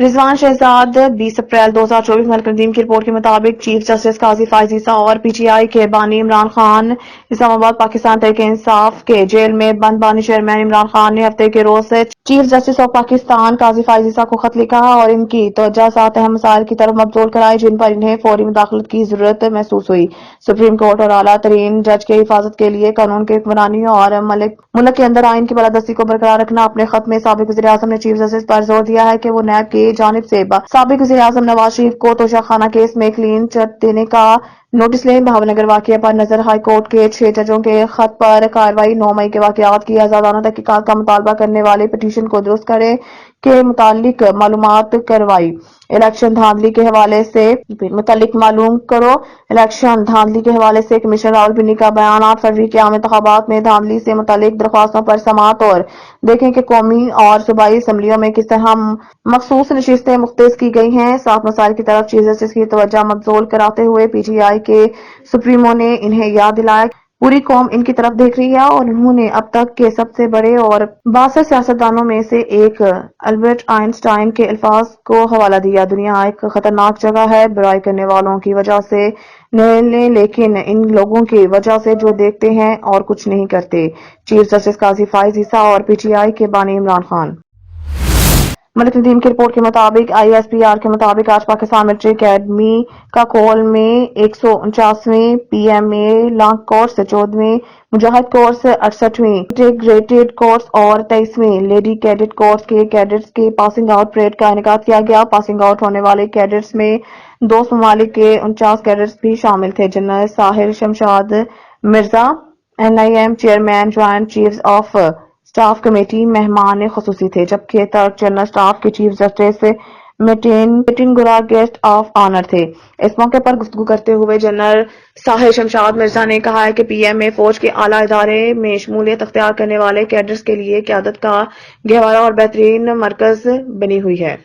رضوان Shahzad 20 April 2024 ملک ندیم کی report کے مطابق چیف جسٹس قاضی فائز عیسیٰ اور پی ٹی آئی کے بانی عمران خان اسلام آباد پاکستان تحریک انصاف کے جیل میں بند بانی چیئرمین عمران خان نے ہفتے کے روز سے چیف جسٹس آف پاکستان قاضی فائز عیسیٰ کو خط لکھا اور ان کی توجہ 7 اہم مسائل کی طرف مبذول کرائے جن پر انہیں فوری مداخلت کی ضرورت محسوس ہوئی۔ سپریم کورٹ اور اعلیٰ ترین جج کی حفاظت کے لیے قانون کی حکمرانی اور ملک کے اندر آئین کی بالادستی کو برقرار رکھنا۔ اپنے خط میں سابق وزیر اعظم نے چیف جسٹس پر زور دیا ہے کہ وہ نیب کی جانب سے سابق وزیر اعظم نواز شریف کو توشہ خانہ کیس میں کلین چٹ دینے کا نوٹس لیں۔ بہاول نگر واقعہ پر نظر ہائی کورٹ کے 6 ججوں کے خط پر کارروائی 9 مئی کے واقعات کی آزادانہ تحقیقات کا مطالبہ کرنے والے پٹیشن کو درست کرے کے متعلق معلومات کروائی۔ الیکشن دھاندلی کے حوالے سے الیکشن دھاندلی کے حوالے سے کمشنر راولپنڈی کا بیانات۔ فروری کے عام انتخابات میں دھاندلی سے متعلق درخواستوں پر سماعت اور دیکھیں کہ قومی اور صوبائی اسمبلیوں میں کس طرح مخصوص نشستیں مختص کی گئی ہیں۔ 7 مسائل کی طرف چیف جسٹس کی توجہ مبذول کراتے ہوئے پی ٹی آئی کے سپریمو نے انہیں یاد دلایا کہ پوری قوم ان کی طرف دیکھ رہی ہے اور انہوں نے اب تک کے سب سے بڑے اور بااثر سیاستدانوں میں سے ایک البرٹ آئنسٹائن کے الفاظ کو حوالہ دیا: دنیا ایک خطرناک جگہ ہے، برائی کرنے والوں کی وجہ سے نہیں لیکن ان لوگوں کی وجہ سے جو دیکھتے ہیں اور کچھ نہیں کرتے۔ چیف جسٹس قاضی فائز عیسیٰ اور پی ٹی آئی کے بانی عمران خان۔ ملک ندیم کی رپورٹ کے مطابق آئی ایس پی آر کے مطابق آج پاکستان ملٹری اکیڈمی کا کول میں 149ویں P M A long course, 14ویں مجاہد کورس، 68ویں انٹیگریٹڈ کورس اور 23ویں لیڈی کیڈٹ کورس کے کیڈٹس کی پاسنگ آؤٹ پریڈ کا انعقاد کیا گیا۔ پاسنگ آؤٹ ہونے والے کیڈٹس میں 2 ممالک کے 49 کیڈٹس بھی شامل تھے۔ General Sahir Shamshad Mirza NIM chairman joint chiefs of staff committee مہمان خصوصی تھے، جبکہ ترک جنرل اسٹاف کے چیف جسٹس میٹنگورا گیسٹ آف آنر تھے۔ اس موقع پر گفتگو کرتے ہوئے جنرل ساحر شمشاد مرزا نے کہا کہ پی ایم اے فوج کے اعلیٰ ادارے میں شمولیت اختیار کرنے والے کیڈٹس کے لیے قیادت کا گہوارہ اور بہترین مرکز بنی ہوئی ہے۔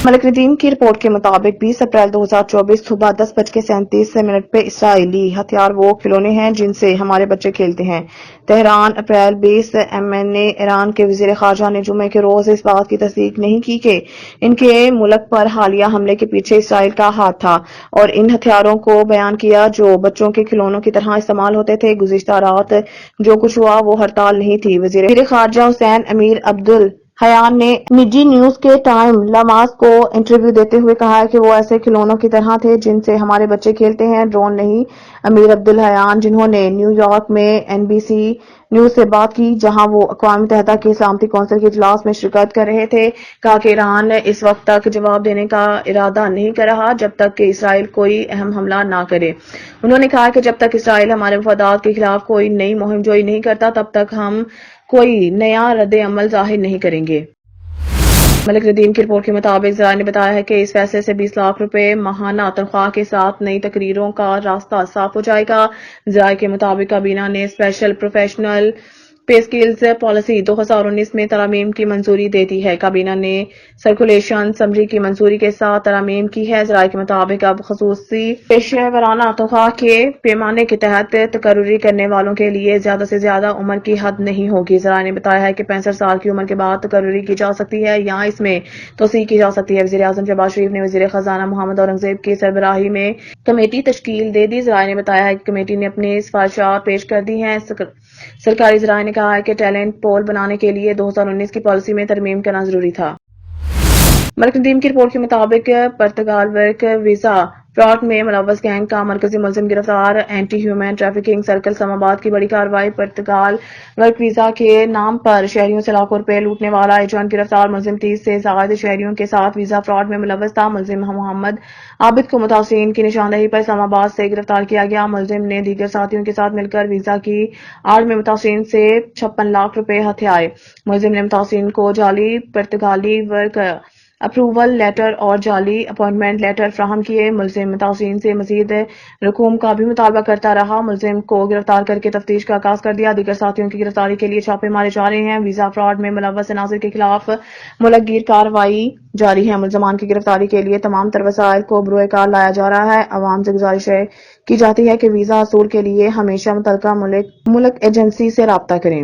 ملک ندیم کی رپورٹ کے مطابق 20 اپریل 2024 صبح 10:37 پہ اسرائیلی ہتھیار وہ کھلونے ہیں جن سے ہمارے بچے کھیلتے ہیں۔ تہران اپریل 20 MN نے ایران کے وزیر خارجہ نے جمعے کے روز اس بات کی تصدیق نہیں کی کہ ان کے ملک پر حالیہ حملے کے پیچھے اسرائیل کا ہاتھ تھا اور ان ہتھیاروں کو بیان کیا جو بچوں کے کھلونوں کی طرح استعمال ہوتے تھے۔ گزشتہ رات جو کچھ ہوا وہ ہڑتال نہیں تھی۔ وزیر خارجہ حسین امیر عبدالحیان نے نجی نیوز کے ٹائم لماس کو انٹرویو دیتے ہوئے کہا کہ وہ ایسے کھلونوں کی طرح تھے جن سے ہمارے بچے کھیلتے ہیں، ڈرون نہیں۔ امیر عبدالحیان، جنہوں نے نیو یارک میں NBC نیوز سے بات کی جہاں وہ اقوام متحدہ کی سلامتی کونسل کے اجلاس میں شرکت کر رہے تھے، کہا کہ ایران اس وقت تک جواب دینے کا ارادہ نہیں کر رہا جب تک کہ اسرائیل کوئی اہم حملہ نہ کرے۔ انہوں نے کہا کہ جب تک اسرائیل ہمارے مفادات کے خلاف کوئی نئی مہم جوئی نہیں کرتا تب تک ہم کوئی نیا رد عمل ظاہر نہیں کریں گے۔ ملک ندیم کی رپورٹ کے مطابق ذرائع نے بتایا ہے کہ اس فیصلے سے 20 لاکھ روپے ماہانہ تنخواہ کے ساتھ نئی تقرریوں کا راستہ صاف ہو جائے گا۔ ذرائع کے مطابق کابینہ نے اسپیشل پروفیشنل پے سکیلز پالیسی 2019 میں ترامیم کی منظوری دے دی ہے۔ کابینہ نے سرکولیشن سمری کی منظوری کے ساتھ ترامیم کی ہے۔ ذرائع کے مطابق اب خصوصی پیشہ ورانہ تنخواہ کے پیمانے کے تحت تقرری کرنے والوں کے لیے زیادہ سے زیادہ عمر کی حد نہیں ہوگی۔ ذرائع نے بتایا ہے کہ 65 سال کی عمر کے بعد تقرری کی جا سکتی ہے یا اس میں توسیع کی جا سکتی ہے۔ وزیر اعظم شہباز شریف نے وزیر خزانہ محمد اورنگزیب کی سربراہی میں کمیٹی تشکیل دے دی۔ ذرائع نے بتایا ہے کہ کمیٹی نے اپنی سفارشات پیش کر دی ہیں۔ سرکاری ذرائع نے کہا ہے کہ ٹیلنٹ پول بنانے کے لیے 2019 کی پالیسی میں ترمیم کرنا ضروری تھا۔ ملک ندیم کی رپورٹ کے مطابق پرتگال ورک ویزا فراڈ میں ملوث گینگ کا مرکزی ملزم گرفتار۔ اینٹی ہیومن ٹریفکنگ سرکل اسلام آباد کی بڑی کارروائی۔ پرتگال ورک ویزا کے نام پر شہریوں سے لاکھوں روپے لوٹنے والا ایجنٹ گرفتار۔ ملزم 30 سے زائد شہریوں کے ساتھ ویزا فراڈ میں ملوث تھا۔ ملزم محمد عابد کو متاثرین کی نشاندہی پر اسلام آباد سے گرفتار کیا گیا۔ ملزم نے دیگر ساتھیوں کے ساتھ مل کر ویزا کی آڑ میں متاثرین سے 56 لاکھ روپے ہتھیائے۔ ملزم نے متاثرین کو جعلی پرتگالی ورک اپروول لیٹر اور جعلی اپائنٹمنٹ لیٹر فراہم کیے۔ ملزم متاثرین سے مزید رقوم کا بھی مطالبہ کرتا رہا۔ ملزم کو گرفتار کر کے تفتیش کا آغاز کر دیا۔ دیگر ساتھیوں کی گرفتاری کے لیے چھاپے مارے جا رہے ہیں۔ ویزا فراڈ میں ملوث عناصر کے خلاف ملک گیر کارروائی جاری ہے۔ ملزمان کی گرفتاری کے لیے تمام تر وسائل کو بروئے کار لایا جا رہا ہے۔ عوام سے گزارش کی جاتی ہے کہ ویزا حصول کے لیے ہمیشہ متعلقہ ملک ایجنسی سے رابطہ کریں۔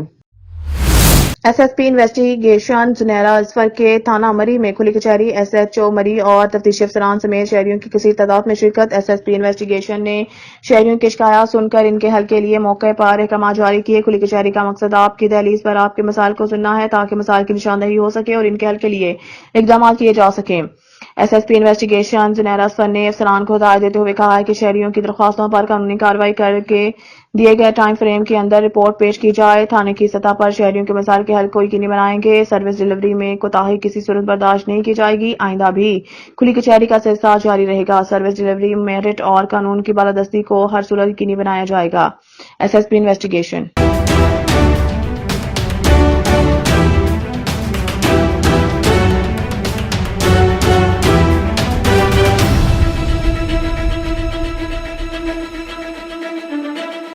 S S P investigation Zunaira Azfar کے تھانہ مری میں کھلی کچہری، ایس ایچ او مری اور تفتیشی افسران سمیت شہریوں کی کثیر تعداد میں شرکت۔ ایس ایس پی انویسٹیگیشن نے شہریوں کی شکایات سن کر ان کے حل کے لیے موقع پر احکامات جاری کیے۔ کھلی کچہری کا مقصد آپ کی دہلیز پر آپ کے مسائل کو سننا ہے تاکہ مسائل کی نشاندہی ہو سکے اور ان کے حل کے لیے اقدامات کیے جا سکیں۔ S S P investigation Zunaira Azfar نے افسران کو ہدایت دیتے ہوئے کہا ہے کہ شہریوں کی درخواستوں پر قانونی کارروائی کر کے دیے گئے ٹائم فریم کے اندر رپورٹ پیش کی جائے۔ تھانے کی سطح پر شہریوں کے مسائل کے حل کو یقینی بنائیں گے۔ سروس ڈیلیوری میں کوتاہی کسی صورت برداشت نہیں کی جائے گی۔ آئندہ بھی کھلی کچہری کا سلسلہ جاری رہے گا۔ سروس ڈیلیوری میرٹ اور قانون کی بالادستی کو ہر صورت یقینی بنایا جائے گا۔ S S P investigation